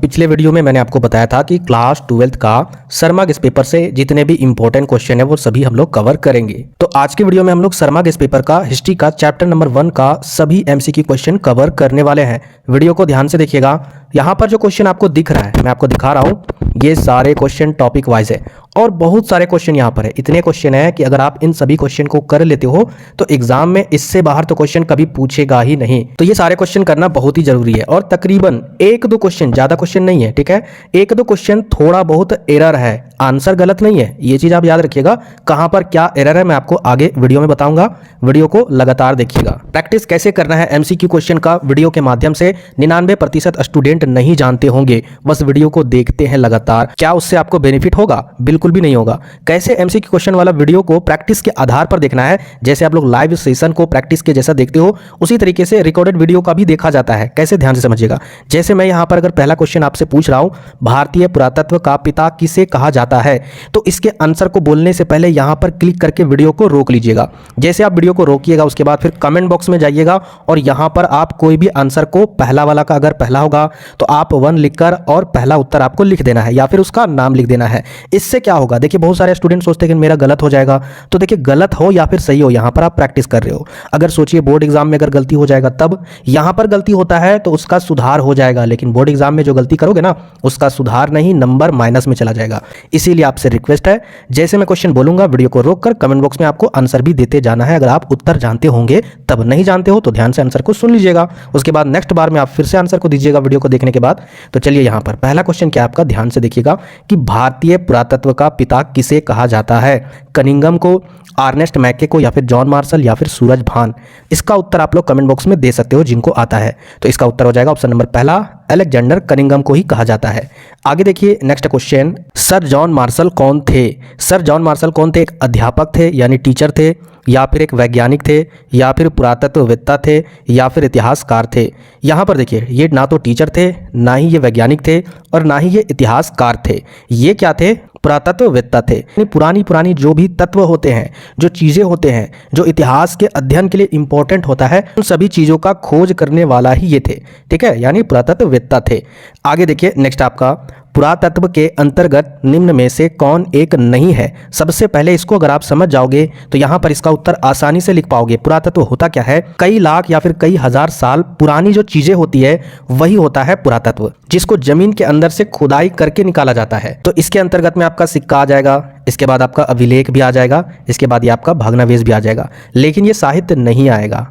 पिछले वीडियो में मैंने आपको बताया था कि क्लास 12th का शर्मा गेस पेपर से जितने भी इंपॉर्टेंट क्वेश्चन है वो सभी हम लोग कवर करेंगे। तो आज के वीडियो में हम लोग शर्मा गेस पेपर का हिस्ट्री का चैप्टर नंबर 1 का सभी एमसीक्यू क्वेश्चन कवर करने वाले हैं। वीडियो को ध्यान से देखिएगा। यहाँ पर जो क्वेश्चन आपको दिख रहा है मैं आपको दिखा रहा हूँ, ये सारे क्वेश्चन टॉपिक वाइज है और बहुत सारे क्वेश्चन यहाँ पर है। इतने क्वेश्चन है कि अगर आप इन सभी क्वेश्चन को कर लेते हो तो एग्जाम में इससे बाहर तो क्वेश्चन कभी पूछेगा ही नहीं। तो ये सारे क्वेश्चन करना बहुत ही जरूरी है और तकरीबन एक दो क्वेश्चन, ज्यादा क्वेश्चन नहीं है, ठीक है, एक दो क्वेश्चन थोड़ा बहुत एरर है, आंसर गलत नहीं है, ये चीज आप याद रखिएगा। कहां पर क्या एरर है मैं आपको आगे वीडियो में बताऊंगा, वीडियो को लगातार देखिएगा। प्रैक्टिस कैसे करना है एमसीक्यू क्वेश्चन का वीडियो के माध्यम से 99% स्टूडेंट नहीं जानते होंगे, बस वीडियो को देखते हैं लगातार। क्या उससे आपको बेनिफिट होगा? बिल्कुल भी नहीं होगा। कैसे एमसीक्यू क्वेश्चन वाला वीडियो को प्रैक्टिस के आधार पर देखना है, जैसे आप लोग लाइव सेशन को प्रैक्टिस के जैसा देखते हो उसी तरीके से रिकॉर्डेड वीडियो का भी देखा जाता है। कैसे, ध्यान से समझिएगा। जैसे मैं यहां पर अगर पहला क्वेश्चन आपसे पूछ रहा हूं, भारतीय पुरातत्व का पिता किसे कहा जाता है, तो इसके आंसर को बोलने से पहले यहां पर क्लिक करके वीडियो को रोक लीजिएगा। जैसे आप वीडियो को रोकिएगा उसके बाद फिर कमेंट बॉक्स में जाइएगा और यहां पर आप कोई भी आंसर को, पहला वाला का अगर पहला होगा तो आप 1 लिखकर और पहला उत्तर आपको लिख देना है या फिर उसका नाम लिख देना है। इससे क्या होगा, देखिए बहुत सारे स्टूडेंट सोचते हैं कि मेरा गलत हो जाएगा, तो देखिए गलत हो या फिर सही हो, यहां पर आप प्रैक्टिस कर रहे हो। अगर सोचिए बोर्ड एग्जाम में अगर गलती हो जाएगा तब, यहां पर गलती होता है तो उसका सुधार हो जाएगा, लेकिन बोर्ड एग्जाम में जो गलती करोगे ना उसका सुधार नहीं, नंबर माइनस में चला जाएगा। इसीलिए आपसे रिक्वेस्ट है, जैसे मैं क्वेश्चन बोलूंगा वीडियो को रोककर कमेंट बॉक्स में आपको आंसर भी देते जाना है। अगर आप उत्तर जानते होंगे तब, नहीं जानते हो तो ध्यान से आंसर को सुन लीजिएगा, उसके बाद नेक्स्ट बार में आप फिर से आंसर को दीजिएगा वीडियो को देखने के बाद। तो चलिए यहां पर पहला क्वेश्चन क्या आपका, ध्यान से देखिएगा कि भारतीय पुरातत्व का पिता किसे कहा जाता है? कनिंघम को, अर्नेस्ट मैके को, या फिर जॉन मार्शल, या फिर सूरज भान? इसका उत्तर आप लोग कमेंट बॉक्स में दे सकते हो जिनको आता है। तो इसका उत्तर हो जाएगा ऑप्शन नंबर पहला, अलेक्जेंडर कनिंघम को ही कहा जाता है। आगे देखिए next question, sir John Marshall कौन थे? सर जॉन मार्शल कौन थे? एक अध्यापक थे यानी टीचर थे, या फिर एक वैज्ञानिक थे, या फिर पुरातत्ववेत्ता थे, या फिर इतिहासकार थे? यहाँ पर देखिए ये ना तो टीचर थे, ना ही ये वैज्ञानिक थे, और ना ही ये इतिहासकार थे। ये क्या थे? पुरातत्ववेत्ता थे। पुरानी पुरानी जो भी तत्व होते हैं, जो चीजें होते हैं, जो इतिहास के अध्ययन के लिए इंपॉर्टेंट होता है, उन सभी चीजों का खोज करने वाला ही ये थे, ठीक है, यानी पुरातत्ववेत्ता थे। आगे देखिए नेक्स्ट आपका, पुरातत्व के अंतर्गत निम्न में से कौन एक नहीं है? सबसे पहले इसको अगर आप समझ जाओगे तो यहाँ पर इसका उत्तर आसानी से लिख पाओगे। पुरातत्व होता क्या है? कई लाख या फिर कई हजार साल पुरानी जो चीजें होती है वही होता है पुरातत्व, जिसको जमीन के अंदर से खुदाई करके निकाला जाता है। तो इसके अंतर्गत में आपका सिक्का आ जाएगा, इसके बाद आपका अभिलेख भी आ जाएगा, इसके बाद ये आपका भग्नावशेष भी आ जाएगा, लेकिन ये साहित्य नहीं आएगा।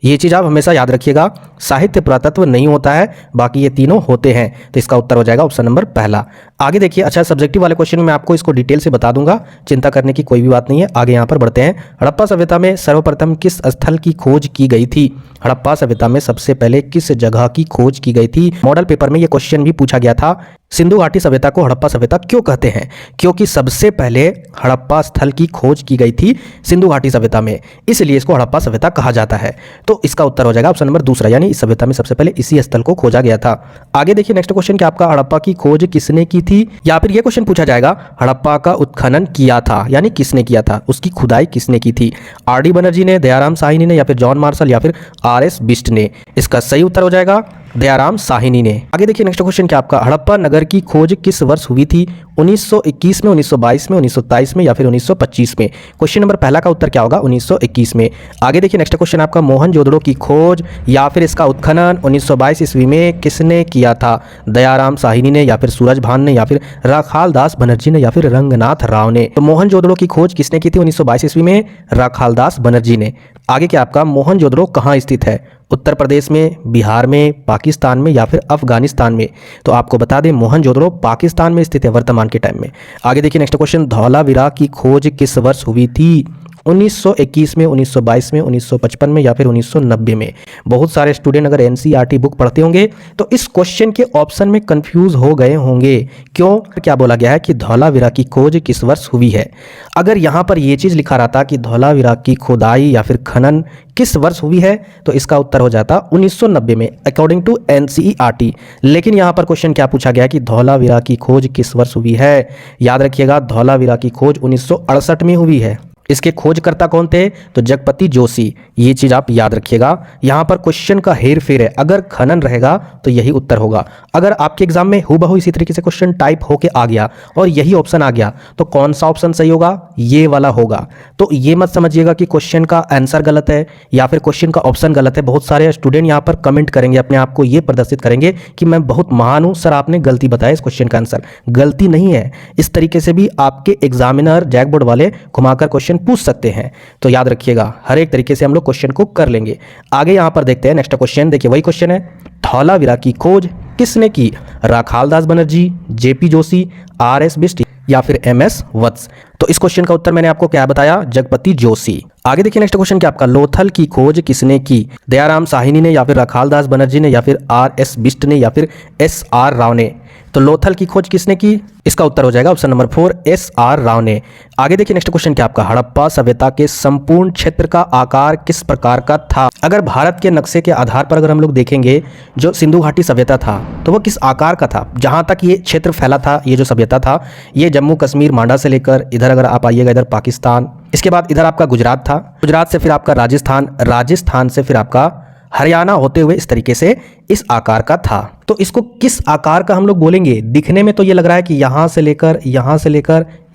ये चीज आप हमेशा याद रखिएगा, साहित्य पुरातत्व नहीं होता है, बाकी ये तीनों होते हैं। तो इसका उत्तर हो जाएगा ऑप्शन नंबर पहला। आगे देखिए, अच्छा सब्जेक्टिव वाले क्वेश्चन में मैं आपको इसको डिटेल से बता दूंगा, चिंता करने की कोई भी बात नहीं है। आगे यहाँ पर बढ़ते हैं। हड़प्पा सभ्यता में सर्वप्रथम किस स्थल की खोज की गई थी? हड़प्पा सभ्यता में सबसे पहले किस जगह की खोज की गई थी? मॉडल पेपर में ये क्वेश्चन भी पूछा गया था। सिंधु घाटी सभ्यता को हड़प्पा सभ्यता क्यों कहते हैं? क्योंकि सबसे पहले हड़प्पा स्थल की खोज की गई थी सिंधु घाटी सभ्यता में, इसलिए इसको हड़प्पा सभ्यता कहा जाता है। तो इसका उत्तर हो जाएगा ऑप्शन नंबर दूसरा, यानी इस सभ्यता में सबसे पहले इसी स्थल को खोजा गया था। आगे देखिए नेक्स्ट क्वेश्चन क्या आपका, हड़प्पा की खोज किसने की थी? या फिर यह क्वेश्चन पूछा जाएगा, हड़प्पा का उत्खनन किया था, यानी किसने किया था, उसकी खुदाई किसने की थी? आर.डी. बनर्जी ने, दयाराम साहनी ने, या फिर जॉन मार्शल, या फिर आर.एस. बिष्ट ने? इसका सही उत्तर हो जाएगा दयाराम साहनी ने। आगे देखिए नेक्स्ट क्वेश्चन क्या आपका, हड़प्पा नगर की खोज किस वर्ष हुई थी? 1921 में, 1922 में, 1927 में, या फिर 1925 में? क्वेश्चन नंबर पहला का उत्तर क्या होगा? 1921 में। आगे देखिए नेक्स्ट क्वेश्चन आपका, मोहनजोदड़ो की खोज या फिर इसका उत्खनन 1922 ईस्वी में किसने किया था? दयाराम साहनी ने, या फिर सूरज भान ने, या फिर राखालदास बनर्जी ने, या फिर रंगनाथ राव ने? तो मोहनजोदड़ो की खोज किसने की थी 1922 ईस्वी में? राखालदास बनर्जी ने। आगे क्या आपका, मोहनजोदड़ो कहाँ स्थित है? उत्तर प्रदेश में, बिहार में, पाकिस्तान में, या फिर अफगानिस्तान में? तो आपको बता दें मोहनजोदड़ो पाकिस्तान में स्थित है वर्तमान के टाइम में। आगे देखिए नेक्स्ट क्वेश्चन, धौलावीरा की खोज किस वर्ष हुई थी? 1921 में, 1922 में, 1955 में, या फिर 1990 में? बहुत सारे स्टूडेंट अगर एनसीईआरटी बुक पढ़ते होंगे तो इस क्वेश्चन के ऑप्शन में कंफ्यूज हो गए होंगे। क्यों? क्या बोला गया है कि धौलावीरा की खोज किस वर्ष हुई है। अगर यहाँ पर यह चीज लिखा रहता कि धौलावीरा की खुदाई या फिर खनन किस वर्ष हुई है तो इसका उत्तर हो जाता 1990 में अकॉर्डिंग टू एनसीईआरटी। लेकिन यहाँ पर क्वेश्चन क्या पूछा गया कि धौलावीरा की खोज किस वर्ष हुई है? याद रखिएगा धौलावीरा की खोज 1968 में हुई है। इसके खोजकर्ता कौन थे? तो जगपति जोशी। ये चीज आप याद रखिएगा। यहां पर क्वेश्चन का हेर फेर है, अगर खनन रहेगा तो यही उत्तर होगा। अगर आपके एग्जाम में हूबहू इसी तरीके से क्वेश्चन टाइप होके आ गया और यही ऑप्शन आ गया तो कौन सा ऑप्शन सही होगा? ये वाला होगा। तो ये मत समझिएगा कि क्वेश्चन का आंसर गलत है या फिर क्वेश्चन का ऑप्शन गलत है। बहुत सारे स्टूडेंट यहां पर कमेंट करेंगे, अपने आप को ये प्रदर्शित करेंगे कि मैं बहुत महान हूं सर, आपने गलती बताया इस क्वेश्चन का आंसर। गलती नहीं है, इस तरीके से भी आपके एग्जामिनर जैक बोर्ड वाले घुमाकर क्वेश्चन पूछ सकते हैं। तो याद रखिएगा, हर एक तरीके से हम लोग क्वेश्चन को कर लेंगे। आगे यहां पर देखते हैं नेक्स्ट क्वेश्चन। देखिए वही क्वेश्चन है, धौलावीरा की खोज किसने की? Rakhaldas Banerji, JP Joshi, RS. बिष्ट या फिर एम.एस. वत्स। तो इस क्वेश्चन का उत्तर मैंने आपको क्या बताया? जगपति जोशी। आगे देखिए नेक्स्ट क्वेश्चन क्या आपका, लोथल की खोज किसने की? दयाराम साहनी ने या फिर राखालदास बनर्जी ने या फिर आर.एस. बिष्ट ने या फिर एस.आर. राव ने? तो लोथल की खोज किसने की? इसका उत्तर हो जाएगा ऑप्शन नंबर 4 एस.आर. राव ने। आगे देखिए नेक्स्ट क्वेश्चन क्या आपका, हड़प्पा सभ्यता के संपूर्ण क्षेत्र का आकार किस प्रकार का था? अगर भारत के नक्शे के आधार पर अगर हम लोग देखेंगे, जो सिंधु घाटी सभ्यता था तो वो किस आकार का था? जहां तक ये क्षेत्र फैला था, ये जो सभ्यता था, ये जम्मू कश्मीर मांडा से लेकर इधर अगर आप आइएगा इधर पाकिस्तान, इसके बाद इधर आपका गुजरात था, गुजरात से फिर आपका राजस्थान, राजस्थान से फिर आपका हरियाणा होते हुए इस तरीके से इस आकार का था। तो इसको किस आकार का हम लोग बोलेंगे? दिखने में तो ये लग रहा है कि यहां से लेकर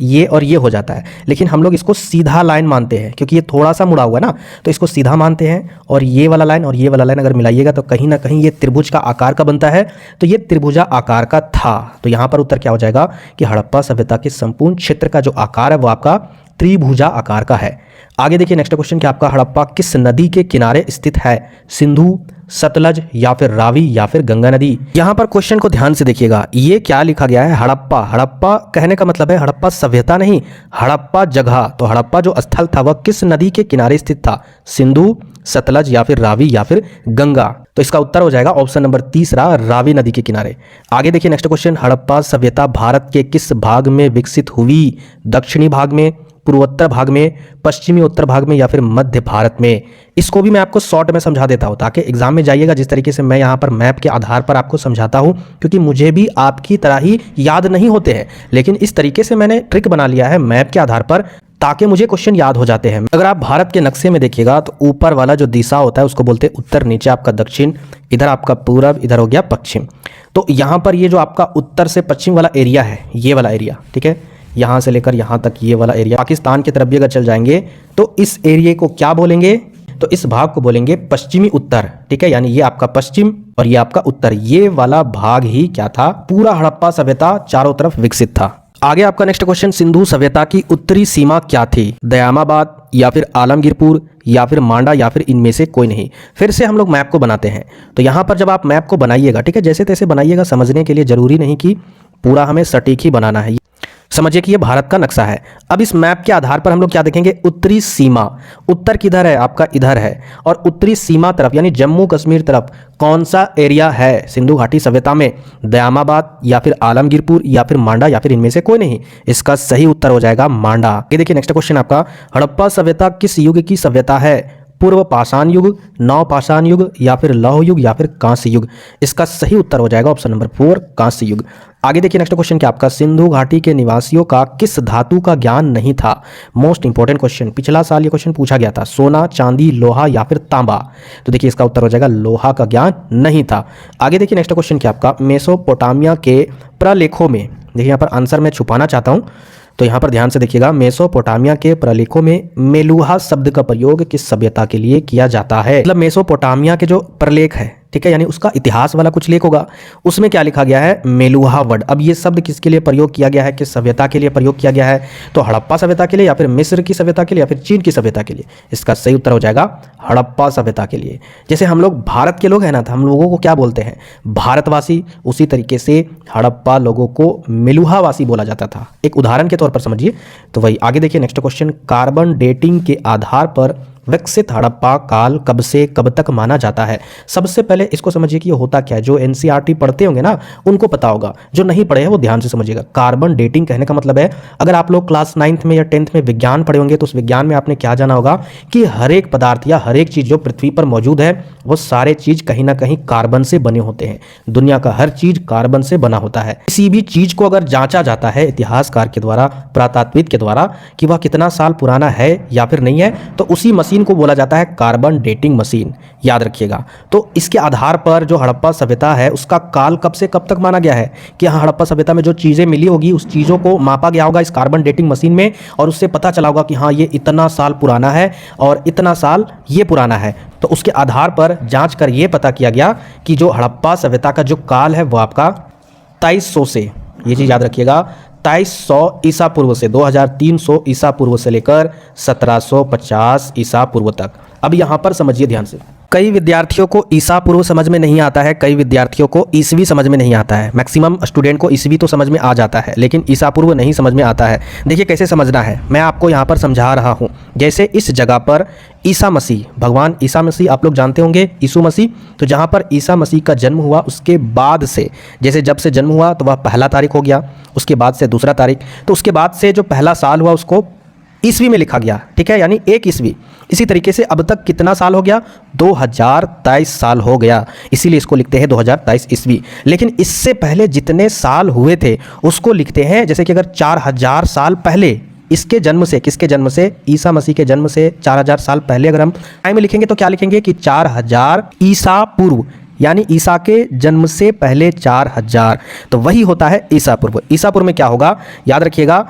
ये और ये हो जाता है, लेकिन हम लोग इसको सीधा लाइन मानते हैं क्योंकि ये थोड़ा सा मुड़ा हुआ है ना, तो इसको सीधा मानते हैं। और ये वाला लाइन और ये वाला लाइन अगर मिलाइएगा तो कहीं ना कहीं ये त्रिभुज का आकार का बनता है, तो ये त्रिभुजा आकार का था। तो यहां पर उत्तर क्या हो जाएगा कि हड़प्पा सभ्यता के संपूर्ण क्षेत्र का जो आकार है वो आपका त्रिभुजा आकार का है। आगे देखिए नेक्स्ट क्वेश्चन क्या आपका, हड़प्पा किस नदी के किनारे स्थित है? सिंधु, सतलज या फिर रावी या फिर गंगा नदी? यहां पर क्वेश्चन को ध्यान से देखिएगा, ये क्या लिखा गया है? हड़प्पा। हड़प्पा कहने का मतलब है हड़प्पा सभ्यता नहीं, हड़प्पा जगह। तो हड़प्पा जो स्थल था वह किस नदी के किनारे स्थित था? सिंधु, सतलज या फिर रावी या फिर गंगा? तो इसका उत्तर हो जाएगा ऑप्शन नंबर 3 रावी नदी के किनारे। आगे देखिए नेक्स्ट क्वेश्चन, हड़प्पा सभ्यता भारत के किस भाग में विकसित हुई? दक्षिणी भाग में, पूर्वोत्तर भाग में, पश्चिमी उत्तर भाग में या फिर मध्य भारत में? इसको भी मैं आपको शॉर्ट में समझा देता हूं ताकि एग्जाम में जाइएगा जिस तरीके से मैं यहां पर मैप के आधार पर आपको समझाता हूं, क्योंकि मुझे भी आपकी तरह ही याद नहीं होते हैं, लेकिन इस तरीके से मैंने ट्रिक बना लिया है मैप के आधार पर ताकि मुझे क्वेश्चन याद हो जाते हैं। अगर आप भारत के नक्शे में देखिएगा तो ऊपर वाला जो दिशा होता है उसको बोलते हैं उत्तर, नीचे आपका दक्षिण, इधर आपका पूरब, इधर हो गया पश्चिम। तो यहाँ पर ये जो आपका उत्तर से पश्चिम वाला एरिया है, ये वाला एरिया, ठीक है, यहाँ से लेकर यहाँ तक ये वाला एरिया, पाकिस्तान की तरफ भी अगर चल जाएंगे तो इस एरिया को क्या बोलेंगे? तो इस भाग को बोलेंगे पश्चिमी उत्तर, ठीक है, यानी ये आपका पश्चिम और ये आपका उत्तर, ये वाला भाग ही क्या था? पूरा हड़प्पा सभ्यता चारों तरफ विकसित था। आगे आपका नेक्स्ट क्वेश्चन, सिंधु सभ्यता की उत्तरी सीमा क्या थी? दयामाबाद या फिर आलमगीरपुर या फिर मांडा या फिर इनमें से कोई नहीं? फिर से हम लोग मैप को बनाते हैं। तो यहाँ पर जब आप मैप को बनाइएगा, ठीक है, जैसे तैसे बनाइएगा, समझने के लिए जरूरी नहीं कि पूरा हमें सटीक ही बनाना है। समझिए कि ये भारत का नक्शा है। अब इस मैप के आधार पर हम लोग क्या देखेंगे? उत्तरी सीमा। उत्तर किधर है? आपका इधर है। और उत्तरी सीमा तरफ यानी जम्मू कश्मीर तरफ कौन सा एरिया है सिंधु घाटी सभ्यता में? दयामाबाद या फिर आलमगीरपुर या फिर मांडा या फिर इनमें से कोई नहीं? इसका सही उत्तर हो जाएगा मांडा। ये देखिए नेक्स्ट क्वेश्चन आपका, हड़प्पा सभ्यता किस युग की सभ्यता है? पूर्व पाषाण युग, नव पाषाण युग या फिर लौह युग या फिर कांस्य युग? इसका सही उत्तर हो जाएगा ऑप्शन नंबर 4 कांस्य युग। आगे देखिए नेक्स्ट क्वेश्चन क्या आपका, सिंधु घाटी के निवासियों का किस धातु का ज्ञान नहीं था? मोस्ट इंपॉर्टेंट क्वेश्चन, पिछला साल ये क्वेश्चन पूछा गया था, सोना, चांदी, लोहा या फिर तांबा? तो देखिए इसका उत्तर हो जाएगा लोहा का ज्ञान नहीं था। आगे देखिए नेक्स्ट क्वेश्चन क्या आपका, मेसोपोटामिया के प्रलेखों में, देखिए यहाँ पर आंसर मैं छुपाना चाहता हूँ तो यहाँ पर ध्यान से देखिएगा, मेसोपोटामिया के प्रलेखों में मेलुहा शब्द का प्रयोग किस सभ्यता के लिए किया जाता है? मतलब मेसोपोटामिया के जो प्रलेख है, ठीक है, यानी उसका इतिहास वाला कुछ लेख होगा, उसमें क्या लिखा गया है? मेलुहा वर्ड। अब ये शब्द किसके लिए प्रयोग किया गया है, किस सभ्यता के लिए प्रयोग किया गया है? तो हड़प्पा सभ्यता के लिए या फिर मिस्र की सभ्यता के लिए या फिर चीन की सभ्यता के लिए? इसका सही उत्तर हो जाएगा हड़प्पा सभ्यता के लिए। जैसे हम लोग भारत के लोग हैं ना, तो हम लोगों को क्या बोलते हैं? भारतवासी। उसी तरीके से हड़प्पा लोगों को मेलुहावासी बोला जाता था, एक उदाहरण के तौर पर समझिए। तो वही आगे देखिए नेक्स्ट क्वेश्चन, कार्बन डेटिंग के आधार पर विकसित हड़प्पा काल कब से कब तक माना जाता है? सबसे पहले इसको समझिए कि ये होता क्या है। जो एनसीईआरटी पढ़ते होंगे ना उनको पता होगा, जो नहीं पढ़े हैं वो ध्यान से समझिएगा। कार्बन डेटिंग कहने का मतलब है, अगर आप लोग क्लास 9th में या 10th में विज्ञान पढ़े होंगे तो उस विज्ञान में आपने क्या जाना होगा कि हर एक पदार्थ या हर एक चीज जो पृथ्वी पर मौजूद है वो सारे चीज कहीं ना कहीं कार्बन से बने होते हैं। दुनिया का हर चीज कार्बन से बना होता है। किसी भी चीज को अगर जांचा जाता है इतिहासकार के द्वारा, पुरातात्विद के द्वारा कि वह कितना साल पुराना है या फिर नहीं है, तो उसी मशीन को बोला जाता है कार्बन डेटिंग मशीन। याद रखिएगा। तो इसके आधार पर जो हड़प्पा सभ्यता है उसका काल कब से कब तक माना गया है कि हाँ, हड़प्पा सभ्यता में जो चीजें मिली होगी उस चीजों को मापा गया होगा इस कार्बन डेटिंग मशीन में, और उससे पता चला होगा कि हाँ ये इतना साल पुराना है और इतना साल ये पुराना है। तो उसके आधार पर जांच कर ये पता किया गया कि जो हड़प्पा सभ्यता का जो काल है वो आपका 2300 से, ये चीज याद रखिएगा, 2300 ईसा पूर्व से 2300 ईसा पूर्व से लेकर 1750 ईसा पूर्व तक। अब यहाँ पर समझिए ध्यान से, कई विद्यार्थियों को ईसा पूर्व समझ में नहीं आता है, कई विद्यार्थियों को ईसवी समझ में नहीं आता है। मैक्सिमम स्टूडेंट को ईसवी तो समझ में आ जाता है लेकिन ईसा पूर्व नहीं समझ में आता है। देखिए कैसे समझना है, मैं आपको यहाँ पर समझा रहा हूँ। जैसे इस जगह पर ईसा मसीह, भगवान ईसा मसीह आप लोग जानते होंगे, यीशु मसीह, तो जहाँ पर ईसा मसीह का जन्म हुआ उसके बाद से, जैसे जब से जन्म हुआ तो वह पहला तारीख हो गया, उसके बाद से दूसरा तारीख, तो उसके बाद से जो पहला साल हुआ उसको ईस्वी में लिखा गया, ठीक है, यानी 1 ईस्वी। इसी तरीके से अब तक कितना साल हो गया? 2023 साल हो गया, इसीलिए इसको लिखते हैं 2023 ईस्वी। लेकिन इससे पहले जितने साल हुए थे उसको लिखते हैं, जैसे कि अगर 4000 साल पहले इसके जन्म से, किसके जन्म से? ईसा मसीह के जन्म से 4000 साल पहले अगर हम टाइम में लिखेंगे तो क्या लिखेंगे कि 4000 ईसा पूर्व, यानी ईसा के जन्म से पहले 4000, तो वही होता है ईसा पूर्व। ईसा पूर्व में क्या होगा याद रखिएगा,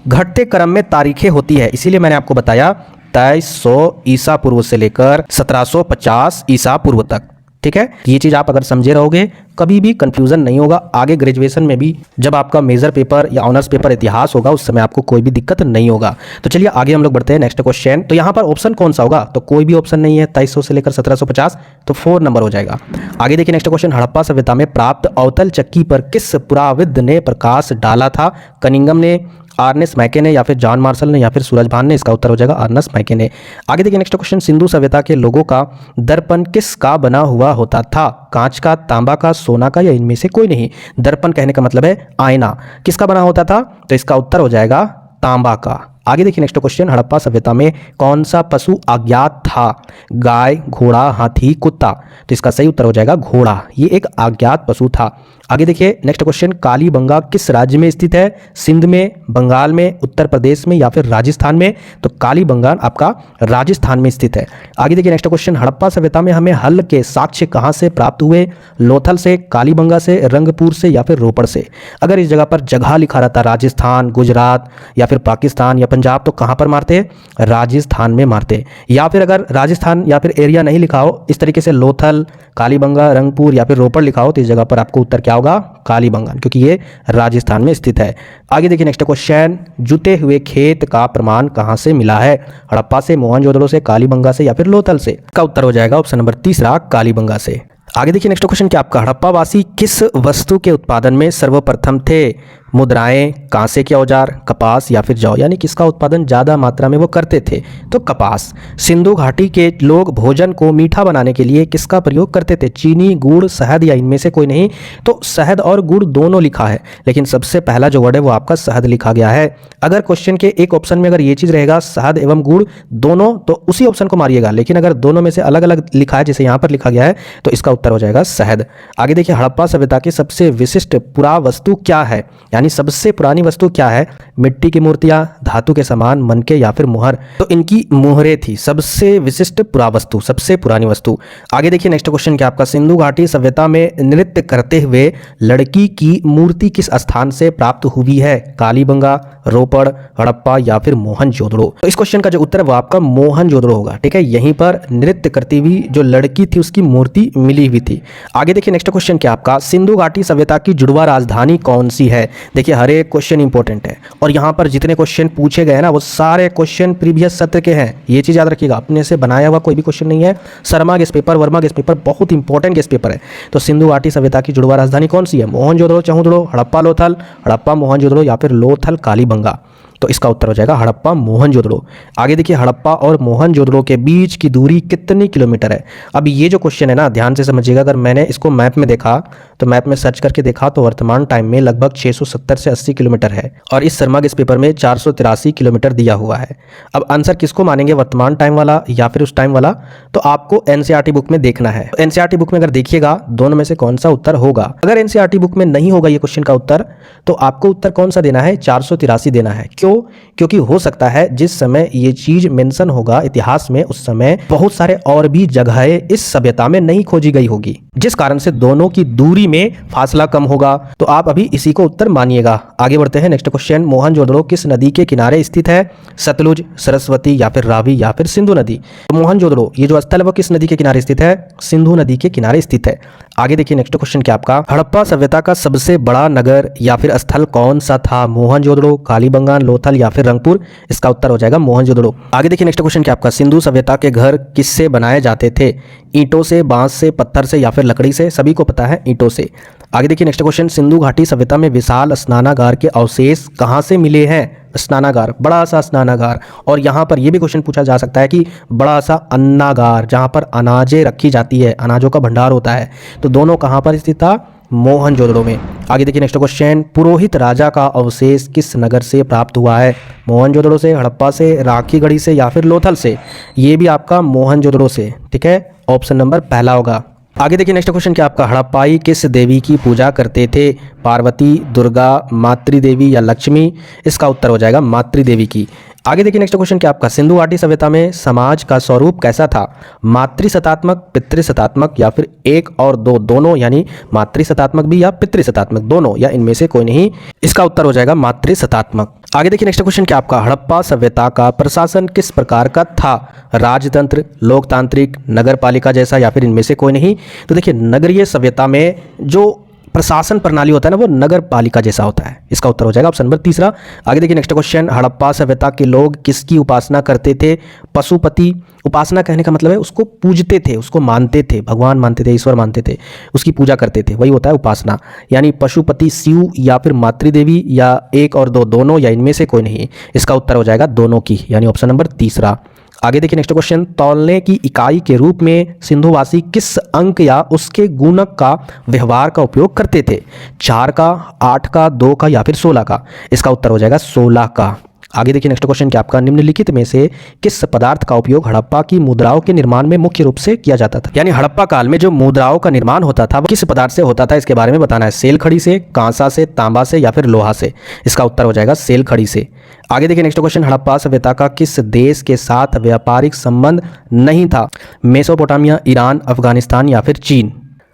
घटते क्रम में तारीखें होती है, इसीलिए मैंने आपको बताया 2300 ईसा पूर्व से लेकर 1750 ईसा पूर्व तक, ठीक है। ये चीज़ आप अगर समझे रहोगे कभी भी कंफ्यूजन नहीं होगा। आगे ग्रेजुएशन में भी जब आपका मेजर पेपर या ऑनर्स पेपर इतिहास होगा उस समय आपको कोई भी दिक्कत नहीं होगा। तो चलिए आगे हम लोग बढ़ते हैं नेक्स्ट क्वेश्चन। तो यहाँ पर ऑप्शन कौन सा होगा? तो कोई भी ऑप्शन नहीं है, 2300 से लेकर 1750, तो 4 नंबर हो जाएगा। आगे देखिए नेक्स्ट क्वेश्चन, हड़प्पा सभ्यता में प्राप्त अवतल चक्की पर किस पुराविद ने प्रकाश डाला था? कनिंगम ने, अर्नेस्ट मैके ने, या फिर जॉन मार्शल ने, या फिर सूरजभान ने? इसका उत्तर हो जाएगा अर्नेस्ट मैके ने। आगे देखिए नेक्स्ट क्वेश्चन, सिंधु सभ्यता के लोगों का दर्पण किस का बना हुआ होता था? कांच का, तांबा का, सोना का, या इनमें से कोई नहीं? दर्पण कहने का मतलब है आईना। किसका बना होता था? तो इसका उत्तर हो जाएगा तांबा का। आगे देखिए नेक्स्ट क्वेश्चन, हड़प्पा सभ्यता में कौन सा पशु अज्ञात था? गाय, घोड़ा, हाथी, कुत्ता? तो इसका सही उत्तर हो जाएगा घोड़ा, ये एक अज्ञात पशु था। आगे देखिए नेक्स्ट क्वेश्चन, कालीबंगा किस राज्य में स्थित है? सिंध में, बंगाल में, उत्तर प्रदेश में, या फिर राजस्थान में? तो कालीबंगा आपका राजस्थान में स्थित है। आगे देखिए नेक्स्ट क्वेश्चन, हड़प्पा सभ्यता में हमें हल के साक्ष्य कहाँ से प्राप्त हुए? लोथल से, कालीबंगा से, रंगपुर से, या फिर रोपड़ से? अगर इस जगह पर जगह लिखा रहता राजस्थान, गुजरात या फिर पाकिस्तान या पंजाब, तो कहाँ पर मारते? राजस्थान में मारते। या फिर अगर राजस्थान या फिर एरिया नहीं लिखा हो, इस तरीके से लोथल, कालीबंगा, रंगपुर या फिर रोपड़ लिखा हो, तो इस जगह पर आपको उत्तर क्या होगा? कालीबंगा, क्योंकि ये राजस्थान में स्थित है। आगे देखिए नेक्स्ट क्वेश्चन, जुते हुए खेत का प्रमाण कहां से मिला है? हड़प्पा से, मोहनजोदड़ो से, कालीबंगा से, या फिर लोथल से? का उत्तर हो जाएगा ऑप्शन नंबर 3 कालीबंगा से। आगे देखिए नेक्स्ट क्वेश्चन, क्या आपका हड़प्पावासी किस वस्तु के उत्पादन में सर्वप्रथम थे? मुद्राएं, कांसे के औजार, कपास, या फिर जौ? यानी किसका उत्पादन ज़्यादा मात्रा में वो करते थे? तो कपास। सिंधु घाटी के लोग भोजन को मीठा बनाने के लिए किसका प्रयोग करते थे? चीनी, गुड़, शहद, या इनमें से कोई नहीं? तो शहद और गुड़ दोनों लिखा है, लेकिन सबसे पहला जो वर्ड है वो आपका शहद लिखा गया है। अगर क्वेश्चन के एक ऑप्शन में अगर ये चीज़ रहेगा शहद एवं गुड़ दोनों, तो उसी ऑप्शन को मारिएगा, लेकिन अगर दोनों में से अलग अलग लिखा है जैसे यहाँ पर लिखा गया है तो इसका उत्तर हो जाएगा शहद। आगे देखिए, हड़प्पा सभ्यता की सबसे विशिष्ट पुरावस्तु क्या है? यानी सबसे पुरानी वस्तु क्या है? मिट्टी की मूर्तियां, धातु के सामान, मनके, या फिर मुहर? तो इनकी मुहरें थी सबसे विशिष्ट पुरावस्तु, सबसे पुरानी वस्तु। आगे देखिए नेक्स्ट क्वेश्चन, क्या आपका सिंधु घाटी सभ्यता में नृत्य करते हुए लड़की की मूर्ति किस स्थान से प्राप्त हुई है? कालीबंगा, रोपड़, हड़प्पा, या फिर मोहनजोदड़ो? तो इस क्वेश्चन का जो उत्तर है वो आपका मोहनजोदड़ो होगा, ठीक है। यहीं पर नृत्य करती हुई जो लड़की थी उसकी मूर्ति मिली हुई थी। आगे देखिए नेक्स्ट क्वेश्चन, क्या आपका सिंधु घाटी सभ्यता की जुड़वा राजधानी कौन सी है? देखिए हर एक क्वेश्चन इंपॉर्टेंट है और यहाँ पर जितने क्वेश्चन पूछे गए ना वो सारे क्वेश्चन प्रीवियस सत्र के हैं, ये चीज़ याद रखिएगा। अपने से बनाया हुआ कोई भी क्वेश्चन नहीं है। Sharma guest paper, Verma guest paper बहुत इंपॉर्टेंट गेस्ट पेपर है। तो सिंधु घाटी सभ्यता की जुड़वा राजधानी कौन सी है? मोहनजोदड़ो, चहुंदड़ो, हड़प्पा लोथल, हड़प्पा मोहनजोदड़ो, या फिर लोथल कालीबंगा? तो इसका उत्तर हो जाएगा हड़प्पा मोहनजोदड़ो। आगे देखिए, हड़प्पा और मोहनजोदड़ो के बीच की दूरी कितनी किलोमीटर है। अब ये जो क्वेश्चन है ना, ध्यान से समझिएगा। अगर मैंने इसको मैप में देखा, तो मैप में सर्च करके देखा, तो वर्तमान टाइम में लगभग 670 से 80 किलोमीटर है, और इस शर्मा के इस पेपर में 483 किलोमीटर दिया हुआ है। अब आंसर किसको मानेंगे, वर्तमान टाइम वाला या फिर उस टाइम वाला, तो आपको एनसीईआरटी बुक में देखना है। एनसीईआरटी बुक में अगर देखिएगा, दोनों में से कौन सा उत्तर होगा। अगर एनसीईआरटी बुक में नहीं होगा ये क्वेश्चन का उत्तर, तो आपको उत्तर कौन सा देना है, 483 देना है। क्यों? क्योंकि हो सकता है जिस समय ये चीज मेंशन होगा इतिहास में, उस समय बहुत सारे और भी जगहें इस सभ्यता में नहीं खोजी गई होगी, जिस कारण से दोनों की दूरी में फासला कम होगा। तो आप अभी इसी को उत्तर मानिएगा। आगे बढ़ते हैं। नेक्स्ट क्वेश्चन, मोहनजोदड़ो किस नदी के किनारे स्थित है, सतलुज, सरस्वती या फिर रावी या फिर सिंधु नदी। तो मोहनजोदड़ो ये जो स्थल है वो किस नदी के किनारे स्थित है, सिंधु नदी के किनारे स्थित है। आगे देखिए, नेक्स्ट क्वेश्चन क्या आपका, हड़प्पा सभ्यता का सबसे बड़ा नगर या फिर स्थल कौन सा था, मोहनजोदड़ो, कालीबंगान, लोथल या फिर रंगपुर। इसका उत्तर हो जाएगा मोहनजोदड़ो। आगे देखिए, नेक्स्ट क्वेश्चन क्या आपका, सिंधु सभ्यता के घर किससे बनाए जाते थे, ईंटों से, बांस से, पत्थर से या फिर लकड़ी से। सभी को पता है ईंटों से। आगे देखिए, नेक्स्ट क्वेश्चन, सिंधु घाटी सभ्यता में विशाल स्नानागार के अवशेष कहाँ से मिले हैं। स्नानागार, बड़ा सा स्नानागार, और यहाँ पर यह भी क्वेश्चन पूछा जा सकता है कि बड़ा सा अन्नागार, जहाँ पर अनाजें रखी जाती है, अनाजों का भंडार होता है, तो दोनों कहाँ पर स्थित था, मोहनजोदड़ो में। आगे देखिए, नेक्स्ट क्वेश्चन, पुरोहित राजा का अवशेष किस नगर से प्राप्त हुआ है, मोहनजोदड़ो से, हड़प्पा से, राखीगढ़ी से या फिर लोथल से। ये भी आपका मोहनजोदड़ो से, ठीक है, ऑप्शन नंबर पहला होगा। आगे देखिए, नेक्स्ट क्वेश्चन क्या आपका, हड़प्पाई किस देवी की पूजा करते थे, पार्वती, दुर्गा, मातृदेवी या लक्ष्मी। इसका उत्तर हो जाएगा मातृदेवी की। आगे देखिए, नेक्स्ट क्वेश्चन क्या आपका, सिंधु घाटी सभ्यता में समाज का स्वरूप कैसा था, मातृसत्तात्मक, पितृसत्तात्मक या फिर एक और दो, दोनों, यानी मातृसत्तात्मक भी या पितृसत्तात्मक, दोनों या इनमें से कोई नहीं। इसका उत्तर हो जाएगा मातृसत्तात्मक। आगे देखिए, नेक्स्ट क्वेश्चन क्या आपका, हड़प्पा सभ्यता का प्रशासन किस प्रकार का था, राजतंत्र, लोकतांत्रिक, नगरपालिका जैसा या फिर इनमें से कोई नहीं। तो देखिए, नगरीय सभ्यता में जो प्रशासन प्रणाली होता है ना, वो नगर पालिका जैसा होता है। इसका उत्तर हो जाएगा ऑप्शन नंबर तीसरा। आगे देखिए, नेक्स्ट क्वेश्चन, हड़प्पा सभ्यता के लोग किसकी उपासना करते थे, पशुपति। उपासना कहने का मतलब है उसको पूजते थे, उसको मानते थे, भगवान मानते थे, ईश्वर मानते थे, उसकी पूजा करते थे, वही होता है उपासना। यानी पशुपति शिव या फिर मातृदेवी या एक और दो, दोनों या इनमें से कोई नहीं। इसका उत्तर हो जाएगा दोनों की, यानी ऑप्शन नंबर तीसरा। आगे देखिए, नेक्स्ट क्वेश्चन, तौलने की इकाई के रूप में सिंधुवासी किस अंक या उसके गुणक का व्यवहार का उपयोग करते थे, 4 का, 8 का, 2 का या फिर 16 का। इसका उत्तर हो जाएगा 16 का। आगे देखिए, नेक्स्ट क्वेश्चन क्या आपका, निम्नलिखित में से किस पदार्थ का उपयोग हड़प्पा की मुद्राओं के निर्माण में मुख्य रूप से किया जाता था। यानी हड़प्पा काल में जो मुद्राओं का निर्माण होता था वो किस पदार्थ से होता था, इसके बारे में बताना है। सेल खड़ी से, कांसा से, तांबा से या फिर लोहा से। इसका उत्तर हो जाएगा सेल खड़ी से। आगे देखिए, नेक्स्ट क्वेश्चन, हड़प्पा सभ्यता का किस देश के साथ व्यापारिक संबंध नहीं था, मेसोपोटामिया, ईरान, अफगानिस्तान या फिर चीन।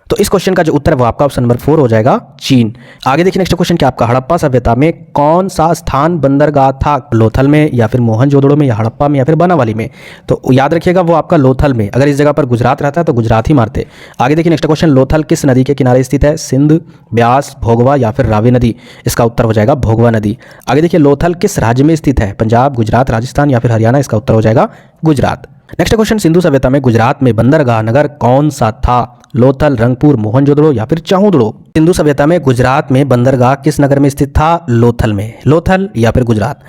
तो इस क्वेश्चन का जो उत्तर है वो आपका ऑप्शन नंबर 4 हो जाएगा, चीन। आगे देखिए, नेक्स्ट क्वेश्चन क्या आपका, हड़प्पा सभ्यता में कौन सा स्थान बंदरगाह था, लोथल में या फिर मोहनजोदड़ो में या हड़प्पा में या फिर बनावाली में। तो याद रखिएगा वो आपका लोथल में। अगर इस जगह पर गुजरात रहता है तो गुजरात ही मारते। आगे देखिए, नेक्स्ट क्वेश्चन, लोथल किस नदी के किनारे स्थित है, सिंध, ब्यास, भोगवा या फिर रावी नदी। इसका उत्तर हो जाएगा भोगवा नदी। आगे देखिए, लोथल किस राज्य में स्थित है, पंजाब, गुजरात, राजस्थान या फिर हरियाणा। इसका उत्तर हो जाएगा गुजरात। नेक्स्ट क्वेश्चन, सिंधु सभ्यता में गुजरात में बंदरगाह नगर कौन सा था, लोथल, रंगपुर, मोहनजोदड़ो या फिर चहुदड़ो। सिंधु सभ्यता में गुजरात में बंदरगाह किस नगर में स्थित था, लोथल में, लोथल या फिर गुजरात।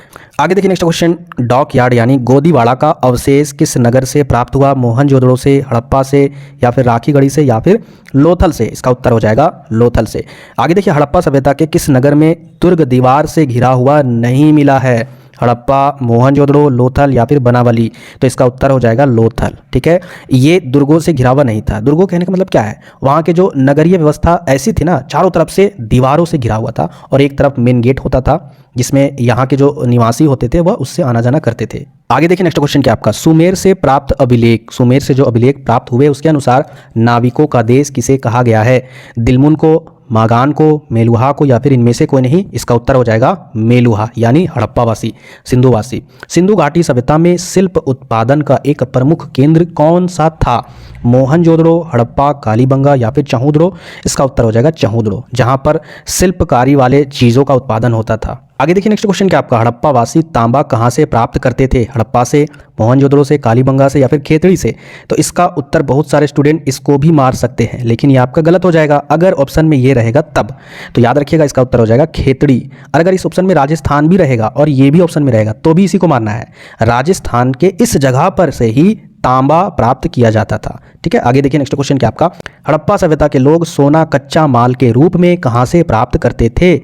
आगे देखिए, नेक्स्ट क्वेश्चन, डॉक यार्ड यानी गोदीवाड़ा का अवशेष किस नगर से प्राप्त हुआ, मोहनजोदड़ो से, हड़प्पा से या फिर राखीगढ़ी से या फिर लोथल से। इसका उत्तर हो जाएगा लोथल से। आगे देखिए, हड़प्पा सभ्यता के किस नगर में दुर्ग दीवार से घिरा हुआ नहीं मिला है, हड़प्पा, मोहनजोदड़ो, लोथल या फिर बनावली। तो इसका उत्तर हो जाएगा लोथल। ठीक है, ये दुर्गों से घिरा हुआ नहीं था। दुर्गों कहने का मतलब क्या है, वहाँ के जो नगरीय व्यवस्था ऐसी थी ना, चारों तरफ से दीवारों से घिरा हुआ था और एक तरफ मेन गेट होता था जिसमें यहाँ के जो निवासी होते थे वह उससे आना जाना करते थे। आगे देखिए, नेक्स्ट क्वेश्चन क्या आपका, सुमेर से प्राप्त अभिलेख, सुमेर से जो अभिलेख प्राप्त हुए उसके अनुसार नाविकों का देश किसे कहा गया है, दिलमुन को, मागान को, मेलुहा को या फिर इनमें से कोई नहीं। इसका उत्तर हो जाएगा मेलुहा, यानी हड़प्पावासी, सिंधुवासी। सिंधु घाटी सभ्यता में शिल्प उत्पादन का एक प्रमुख केंद्र कौन सा था, मोहनजोदड़ो, हड़प्पा, कालीबंगा या फिर चहुदड़ो। इसका उत्तर हो जाएगा चहुदड़ो, जहां पर शिल्पकारी वाले चीज़ों का उत्पादन होता था। आगे देखिए नेक्स्ट क्वेश्चन क्या आपका, हड़प्पा वासी तांबा कहाँ से प्राप्त करते थे? हड़प्पा से, मोहनजोदड़ो से, कालीबंगा से या फिर खेतड़ी से? तो इसका उत्तर बहुत सारे स्टूडेंट इसको भी मार सकते हैं, लेकिन ये आपका गलत हो जाएगा अगर ऑप्शन में ये रहेगा तब। तो याद रखिएगा इसका उत्तर हो जाएगा खेतड़ी। और अगर इस ऑप्शन में राजस्थान भी रहेगा और ये भी ऑप्शन में रहेगा तो भी इसी को मारना है। राजस्थान के इस जगह पर से ही तांबा प्राप्त किया जाता था। ठीक है, आगे देखिए नेक्स्ट क्वेश्चन क्या आपका, हड़प्पा सभ्यता के लोग सोना कच्चा माल के रूप में कहां से प्राप्त करते थे?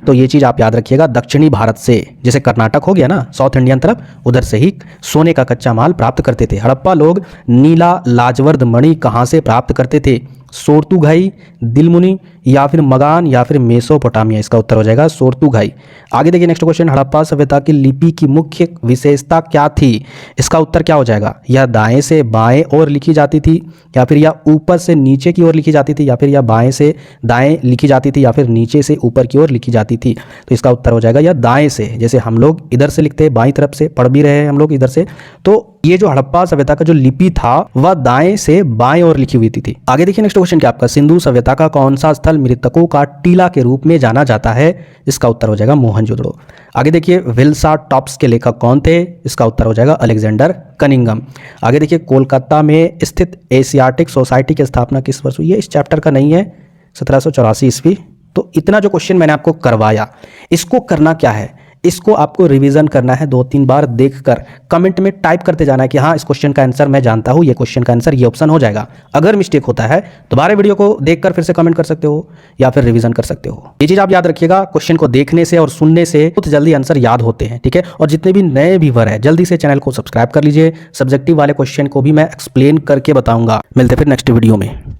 तो ये चीज आप याद रखिएगा दक्षिणी भारत से, जैसे कर्नाटक हो गया ना साउथ इंडियन तरफ, उधर से ही सोने का कच्चा माल प्राप्त करते थे। हड़प्पा लोग नीला लाजवर्द मणि कहां से प्राप्त करते थे? सोर्तुघाई, दिलमुनी या फिर मगान या फिर मेसोपोटामिया? इसका उत्तर हो जाएगा सोर्तुघाई। आगे देखिए नेक्स्ट क्वेश्चन, हड़प्पा सभ्यता की लिपि की मुख्य विशेषता क्या थी? इसका उत्तर क्या हो जाएगा, यह दाएं से बाएं ओर लिखी जाती थी या फिर यह ऊपर से नीचे की ओर लिखी जाती थी या फिर यह बाएं से दाएं लिखी जाती थी या फिर नीचे से ऊपर की ओर लिखी जाती थी? तो इसका उत्तर हो जाएगा यह दाएं से, जैसे हम लोग इधर से लिखते हैं बाईं तरफ से, पढ़ भी रहे हैं हम लोग इधर से। तो ये जो हड़प्पा सभ्यता का जो लिपि था वह दाएं से बाएं ओर लिखी हुई थी। आगे देखिए नेक्स्ट क्वेश्चन क्या आपका, सिंधु सभ्यता का कौन सा स्थल मृतकों का टीला के रूप में जाना जाता है? इसका उत्तर हो जाएगा मोहनजोदड़ो। आगे देखिए विल्सा टॉप्स के लेखक कौन थे? इसका उत्तर हो जाएगा अलेक्जेंडर कनिंघम। आगे देखिए कोलकाता में स्थित एशियाटिक सोसाइटी की स्थापना किस वर्ष हुई है? इस चैप्टर का नहीं है, 1784 ईस्वी। तो इतना जो क्वेश्चन मैंने आपको करवाया, इसको करना क्या है, इसको आपको रिवीजन करना है 2-3 बार देखकर, कमेंट में टाइप करते जाना है कि हाँ इस क्वेश्चन का आंसर मैं जानता हूँ, ये क्वेश्चन का आंसर ये ऑप्शन हो जाएगा। अगर मिस्टेक होता है दोबारा वीडियो को देखकर फिर से कमेंट कर सकते हो या फिर रिवीजन कर सकते हो। ये चीज आप याद रखिएगा, क्वेश्चन को देखने से और सुनने से बहुत जल्दी आंसर याद होते हैं। ठीक है, और जितने भी नए व्यूअर है जल्दी से चैनल को सब्सक्राइब कर लीजिए। सब्जेक्टिव वाले क्वेश्चन को भी मैं एक्सप्लेन करके बताऊंगा। मिलते फिर नेक्स्ट वीडियो में।